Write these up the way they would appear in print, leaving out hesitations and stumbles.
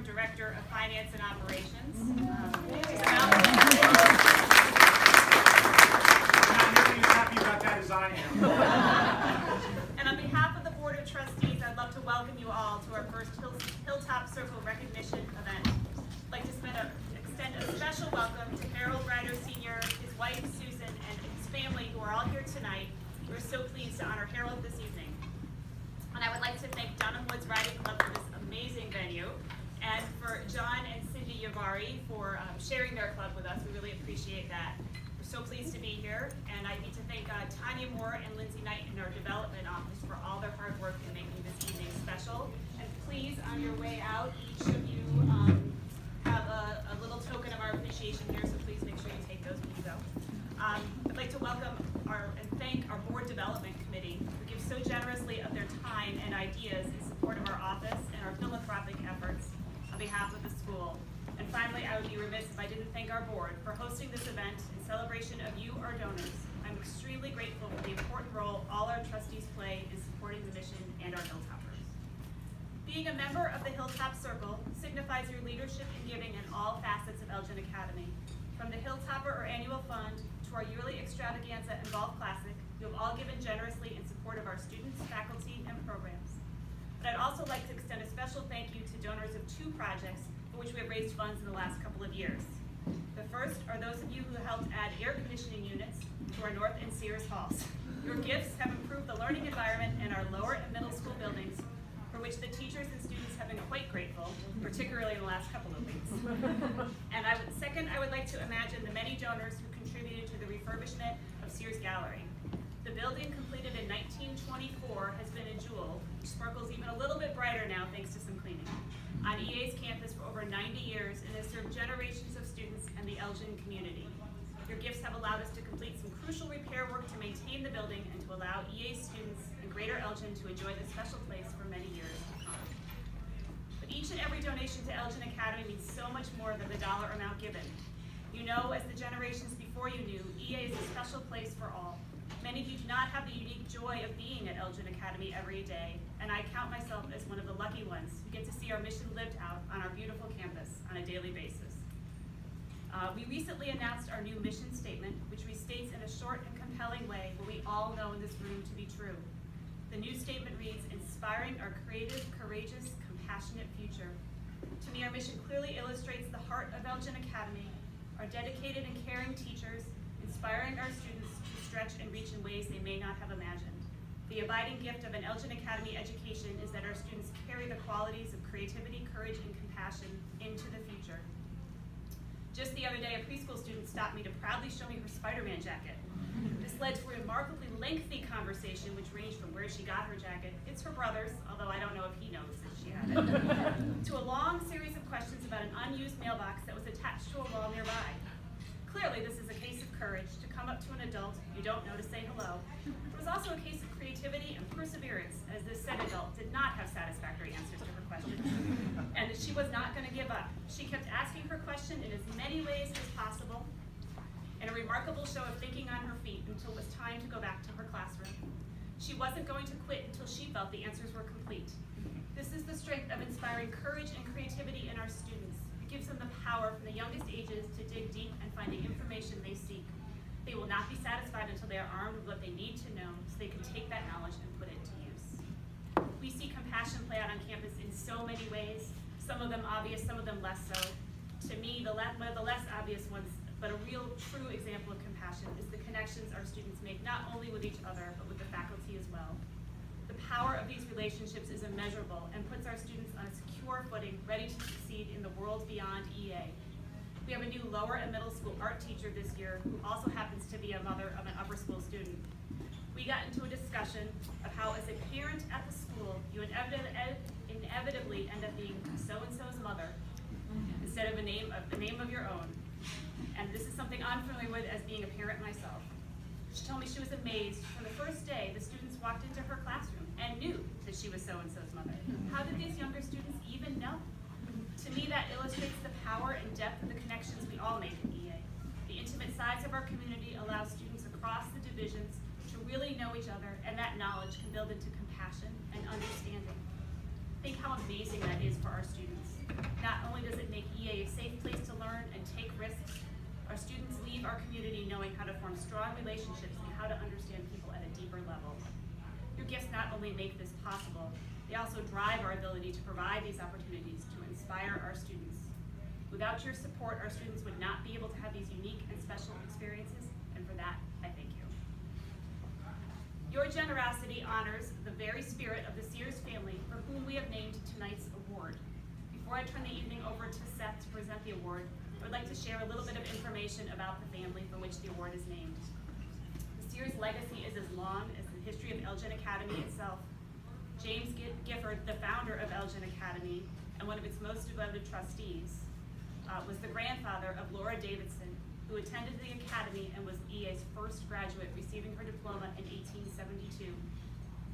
Interim Director of Finance and Operations. Not nearly as happy about that as I am. And on behalf of the Board of Trustees, I'd love to welcome you all to our first Hilltop Circle recognition event. I'd like to extend a special welcome to Harold Ryder Sr., his wife Susan, and his family who are all here tonight. We're so pleased to honor Harold this evening. And I would like to thank Dunham Woods Riding Club for this amazing venue, and for John and Cindy Yavari for sharing their club with us. We really appreciate that. We're so pleased to be here, and I need to thank Tanya Moore and Lindsay Knight in our development office for all their hard work in making this evening special. And please, on your way out, each of you have a little token of our appreciation here, so please make sure you take those when you go. I'd like to welcome and thank our Board Development Committee, who give so generously of their time and ideas in support of our office and our philanthropic efforts on behalf of the school. And finally, I would be remiss if I didn't thank our board for hosting this event in celebration of you, our donors. I'm extremely grateful for the important role all our trustees play in supporting the mission and our Hilltoppers. Being a member of the Hilltop Circle signifies your leadership in giving in all facets of Elgin Academy. From the Hilltopper or Annual Fund to our yearly extravaganza and golf classic, you have all given generously in support of our students, faculty, and programs. But I'd also like to extend a special thank you to donors of two projects for which we have raised funds in the last couple of years. The first are those of you who helped add air conditioning units to our North and Sears halls. Your gifts have improved the learning environment in our lower and middle school buildings, for which the teachers and students have been quite grateful, particularly in the last couple of weeks. And second, I would like to imagine the many donors who contributed to the refurbishment of Sears Gallery. The building, completed in 1924, has been a jewel, which sparkles even a little bit brighter now thanks to some cleaning, on EA's campus for over 90 years and has served generations of students and the Elgin community. Your gifts have allowed us to complete some crucial repair work to maintain the building and to allow EA students in Greater Elgin to enjoy this special place for many years to come. But each and every donation to Elgin Academy means so much more than the dollar amount given. You know, as the generations before you knew, EA is a special place for all. Many of you do not have the unique joy of being at Elgin Academy every day, and I count myself as one of the lucky ones who get to see our mission lived out on our beautiful campus on a daily basis. We recently announced our new mission statement, which restates in a short and compelling way what we all know in this room to be true. The new statement reads, "Inspiring our creative, courageous, compassionate future." To me, our mission clearly illustrates the heart of Elgin Academy, our dedicated and caring teachers, inspiring our students to stretch and reach in ways they may not have imagined. The abiding gift of an Elgin Academy education is that our students carry the qualities of creativity, courage, and compassion into the future. Just the other day, a preschool student stopped me to proudly show me her Spider-Man jacket. This led to a remarkably lengthy conversation which ranged from where she got her jacket, it's her brother's, although I don't know if he knows that she had it, to a long series of questions about an unused mailbox that was attached to a wall nearby. Clearly, this is a case of courage to come up to an adult you don't know to say hello. It was also a case of creativity and perseverance, as this said adult did not have satisfactory answers to her questions, and that she was not going to give up. She kept asking her question in as many ways as possible, in a remarkable show of thinking on her feet until it was time to go back to her classroom. She wasn't going to quit until she felt the answers were complete. This is the strength of inspiring courage and creativity in our students. It gives them the power from the youngest ages to dig deep and find the information they seek. They will not be satisfied until they are armed with what they need to know so they can take that knowledge and put it to use. We see compassion play out on campus in so many ways, some of them obvious, some of them less so. To me, one of the less obvious ones, but a real true example of compassion, is the connections our students make not only with each other, but with the faculty as well. The power of these relationships is immeasurable and puts our students on a secure footing, ready to succeed in the world beyond EA. We have a new lower and middle school art teacher this year who also happens to be a mother of an upper school student. We got into a discussion of how, as a parent at the school, you inevitably end up being so-and-so's mother instead of the name of your own. And this is something I'm familiar with as being a parent myself. She told me she was amazed from the first day the students walked into her classroom and knew that she was so-and-so's mother. How did these younger students even know? To me, that illustrates the power and depth of the connections we all make in EA. The intimate sides of our community allow students across the divisions to really know each other, and that knowledge can build into compassion and understanding. Think how amazing that is for our students. Not only does it make EA a safe place to learn and take risks, our students leave our community knowing how to form strong relationships and how to understand people at a deeper level. Your gifts not only make this possible, they also drive our ability to provide these opportunities to inspire our students. Without your support, our students would not be able to have these unique and special experiences, and for that, I thank you. Your generosity honors the very spirit of the Sears family for whom we have named tonight's award. Before I turn the evening over to Seth to present the award, I would like to share a little bit of information about the family for which the award is named. The Sears legacy is as long as the history of Elgin Academy itself. James Gifford, the founder of Elgin Academy and one of its most devoted trustees, was the grandfather of Laura Davidson, who attended the academy and was EA's first graduate, receiving her diploma in 1872.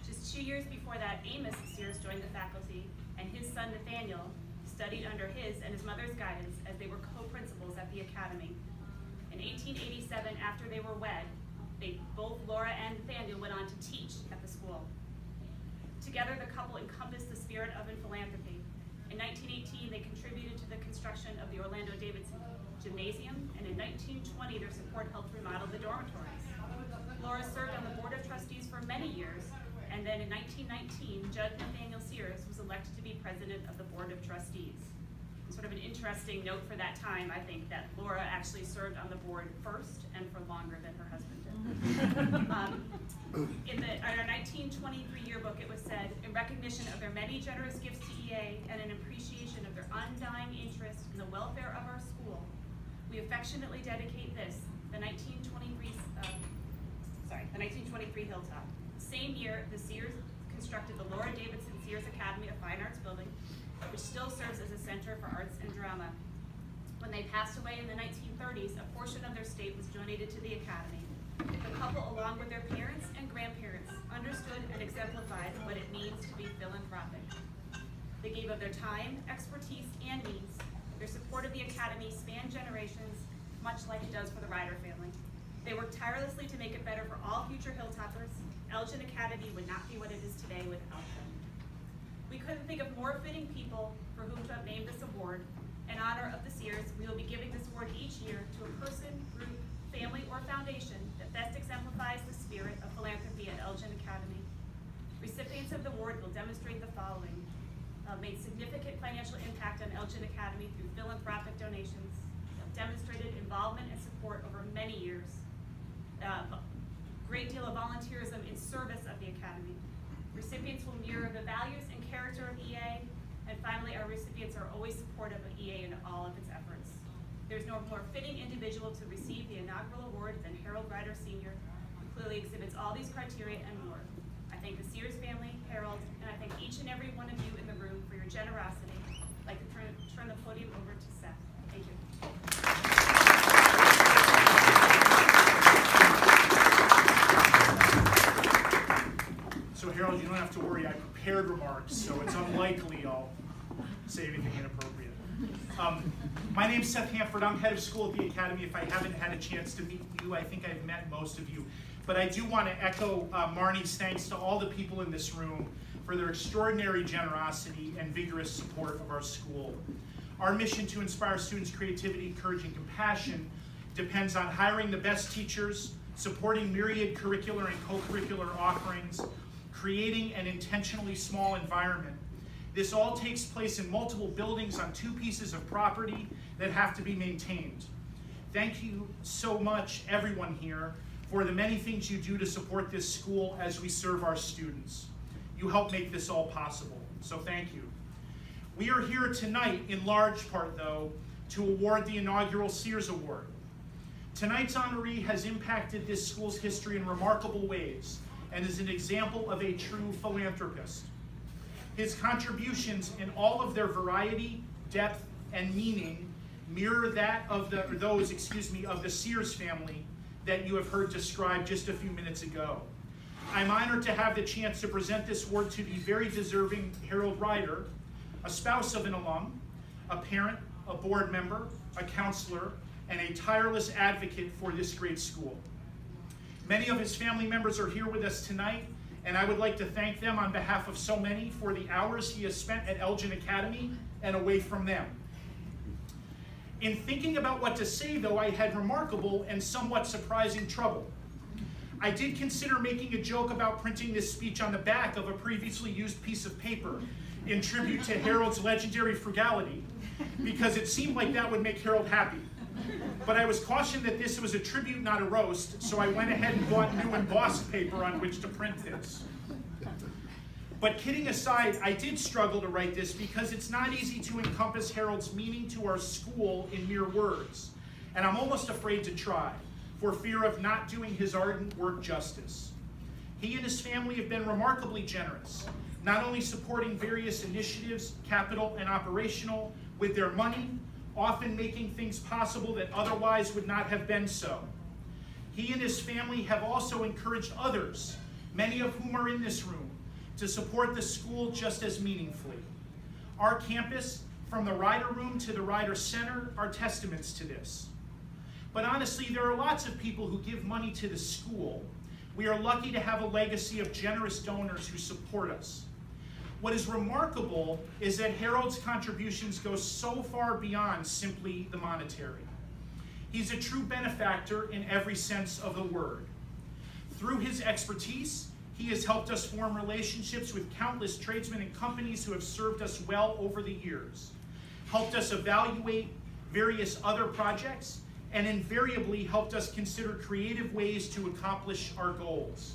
Just 2 years before that, Amos Sears joined the faculty, and his son Nathaniel studied under his and his mother's guidance as they were co-principals at the academy. In 1887, after they were wed, both Laura and Nathaniel went on to teach at the school. Together, the couple encompassed the spirit of philanthropy. In 1918, they contributed to the construction of the Orlando Davidson Gymnasium, and in 1920, their support helped remodel the dormitories. Laura served on the Board of Trustees for many years, and then in 1919, Judge Nathaniel Sears was elected to be president of the Board of Trustees. Sort of an interesting note for that time, I think, that Laura actually served on the board first and for longer than her husband did. In our 1923 yearbook, it was said, in recognition of their many generous gifts to EA and in appreciation of their undying interest in the welfare of our school, we affectionately dedicate this, the 1923 Hilltop. Same year, the Sears constructed the Laura Davidson Sears Academy of Fine Arts building, which still serves as a center for arts and drama. When they passed away in the 1930s, a portion of their estate was donated to the academy. The couple, along with their parents and grandparents, understood and exemplified what it means to be philanthropic. They gave of their time, expertise, and means. Their support of the academy spanned generations, much like it does for the Ryder family. They worked tirelessly to make it better for all future Hilltoppers. Elgin Academy would not be what it is today without them. We couldn't think of more fitting people for whom to have named this award. In honor of the Sears, we will be giving this award each year to a person, group, family, or foundation that best exemplifies the spirit of philanthropy at Elgin Academy. Recipients of the award will demonstrate the following. Made significant financial impact on Elgin Academy through philanthropic donations, demonstrated involvement and support over many years, great deal of volunteerism in service of the academy. Recipients will mirror the values and character of EA, and finally, our recipients are always supportive of EA in all of its efforts. There's no more fitting individual to receive the inaugural award than Harold Ryder Sr., who clearly exhibits all these criteria and more. I thank the Sears family, Harold, and I thank each and every one of you in the room for your generosity. I'd like to turn the podium over to Seth. Thank you. So Harold, you don't have to worry, I prepared remarks, so it's unlikely I'll say anything inappropriate. My name's Seth Hanford. I'm head of school at the Academy. If I haven't had a chance to meet you, I think I've met most of you. But I do want to echo Marnie's thanks to all the people in this room for their extraordinary generosity and vigorous support of our school. Our mission to inspire students' creativity, courage, and compassion depends on hiring the best teachers, supporting myriad curricular and co-curricular offerings, creating an intentionally small environment. This all takes place in multiple buildings on 2 pieces of property that have to be maintained. Thank you so much, everyone here, for the many things you do to support this school as we serve our students. You help make this all possible, so thank you. We are here tonight, in large part though, to award the inaugural Sears Award. Tonight's honoree has impacted this school's history in remarkable ways and is an example of a true philanthropist. His contributions in all of their variety, depth, and meaning mirror that of those of the Sears family that you have heard described just a few minutes ago. I'm honored to have the chance to present this award to the very deserving Harold Ryder, a spouse of an alum, a parent, a board member, a counselor, and a tireless advocate for this great school. Many of his family members are here with us tonight, and I would like to thank them on behalf of so many for the hours he has spent at Elgin Academy and away from them. In thinking about what to say, though, I had remarkable and somewhat surprising trouble. I did consider making a joke about printing this speech on the back of a previously used piece of paper in tribute to Harold's legendary frugality, because it seemed like that would make Harold happy. But I was cautioned that this was a tribute, not a roast, so I went ahead and bought new embossed paper on which to print this. But kidding aside, I did struggle to write this because it's not easy to encompass Harold's meaning to our school in mere words, and I'm almost afraid to try, for fear of not doing his ardent work justice. He and his family have been remarkably generous, not only supporting various initiatives, capital and operational, with their money, often making things possible that otherwise would not have been so. He and his family have also encouraged others, many of whom are in this room, to support the school just as meaningfully. Our campus, from the Ryder Room to the Ryder Center, are testaments to this. But honestly, there are lots of people who give money to the school. We are lucky to have a legacy of generous donors who support us. What is remarkable is that Harold's contributions go so far beyond simply the monetary. He's a true benefactor in every sense of the word. Through his expertise, he has helped us form relationships with countless tradesmen and companies who have served us well over the years, helped us evaluate various other projects, and invariably helped us consider creative ways to accomplish our goals.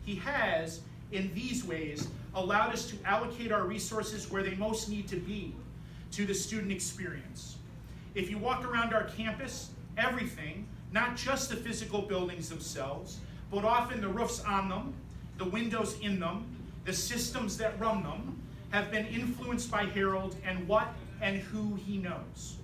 He has, in these ways, allowed us to allocate our resources where they most need to be, to the student experience. If you walk around our campus, everything, not just the physical buildings themselves, but often the roofs on them, the windows in them, the systems that run them, have been influenced by Harold and what and who he knows.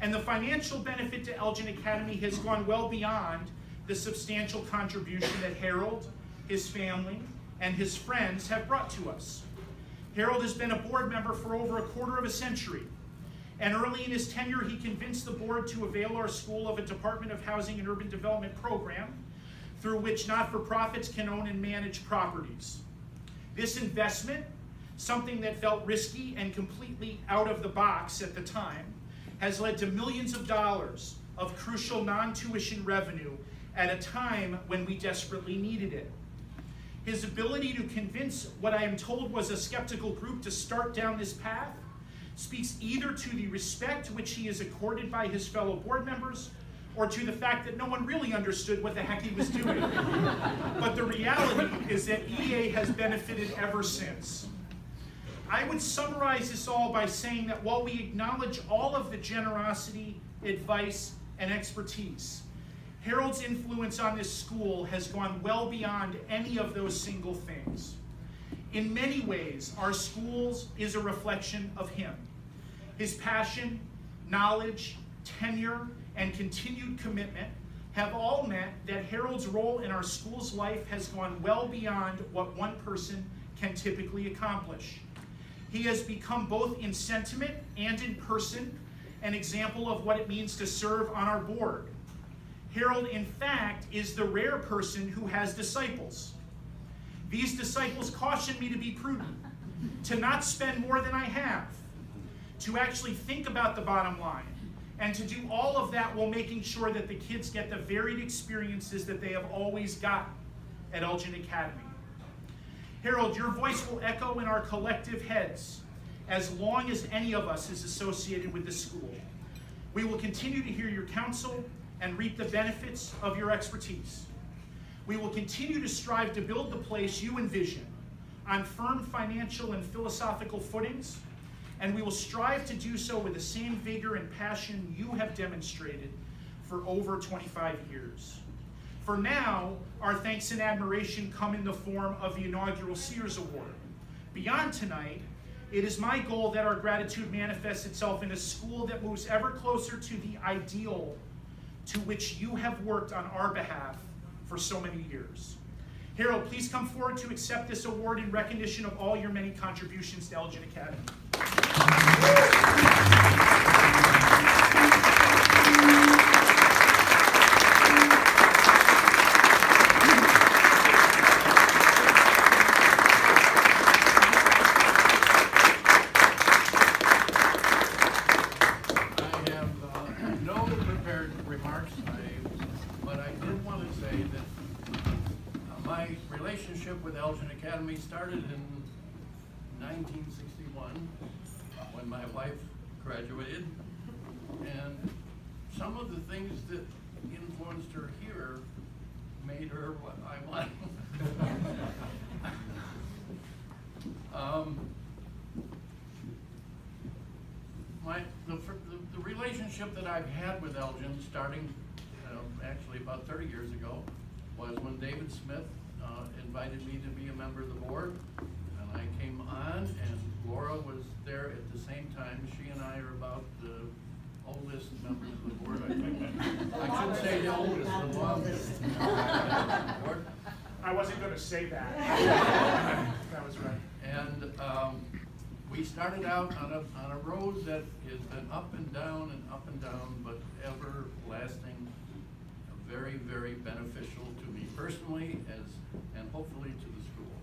And the financial benefit to Elgin Academy has gone well beyond the substantial contribution that Harold, his family, and his friends have brought to us. Harold has been a board member for over a quarter of a century, and early in his tenure he convinced the board to avail our school of a Department of Housing and Urban Development program through which not-for-profits can own and manage properties. This investment, something that felt risky and completely out of the box at the time, has led to millions of dollars of crucial non-tuition revenue at a time when we desperately needed it. His ability to convince what I am told was a skeptical group to start down this path speaks either to the respect which he is accorded by his fellow board members or to the fact that no one really understood what the heck he was doing. But the reality is that EA has benefited ever since. I would summarize this all by saying that while we acknowledge all of the generosity, advice, and expertise, Harold's influence on this school has gone well beyond any of those single things. In many ways, our schools is a reflection of him. His passion, knowledge, tenure, and continued commitment have all meant that Harold's role in our school's life has gone well beyond what one person can typically accomplish. He has become both in sentiment and in person an example of what it means to serve on our board. Harold, in fact, is the rare person who has disciples. These disciples caution me to be prudent, to not spend more than I have, to actually think about the bottom line, and to do all of that while making sure that the kids get the varied experiences that they have always gotten at Elgin Academy. Harold, your voice will echo in our collective heads as long as any of us is associated with the school. We will continue to hear your counsel and reap the benefits of your expertise. We will continue to strive to build the place you envision on firm financial and philosophical footings, and we will strive to do so with the same vigor and passion you have demonstrated for over 25 years. For now, our thanks and admiration come in the form of the inaugural Sears Award. Beyond tonight, it is my goal that our gratitude manifests itself in a school that moves ever closer to the ideal to which you have worked on our behalf for so many years. Harold, please come forward to accept this award in recognition of all your many contributions to Elgin Academy. relationship with Elgin Academy started in 1961 when my wife graduated, and some of the things that influenced her here made her what I want. The relationship that I've had with Elgin, starting actually about 30 years ago, was when David Smith invited me to be a member of the board, and I came on, and Laura was there at the same time. She and I are about the oldest members of the board, I think. I shouldn't say the oldest, the longest. Board. I wasn't going to say that. That was right. And we started out on a road that has been up and down, but everlasting, very, very beneficial to me personally, and hopefully to the school.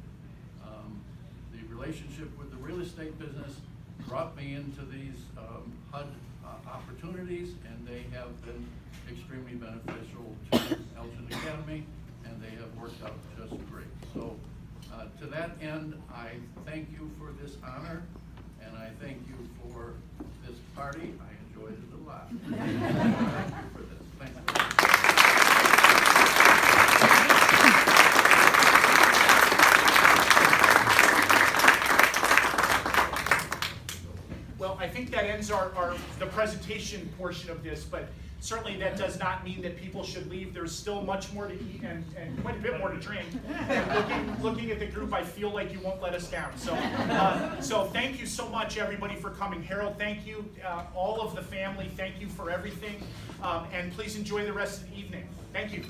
The relationship with the real estate business brought me into these HUD opportunities, and they have been extremely beneficial to Elgin Academy, and they have worked out just great. So to that end, I thank you for this honor, and I thank you for this party. I enjoyed it a lot. Thank you for this. Thank you. Well, I think that ends the presentation portion of this, but certainly that does not mean that people should leave. There's still much more to eat and quite a bit more to drink. And looking at the group, I feel like you won't let us down. So thank you so much, everybody, for coming. Harold, thank you. All of the family, thank you for everything. And please enjoy the rest of the evening. Thank you.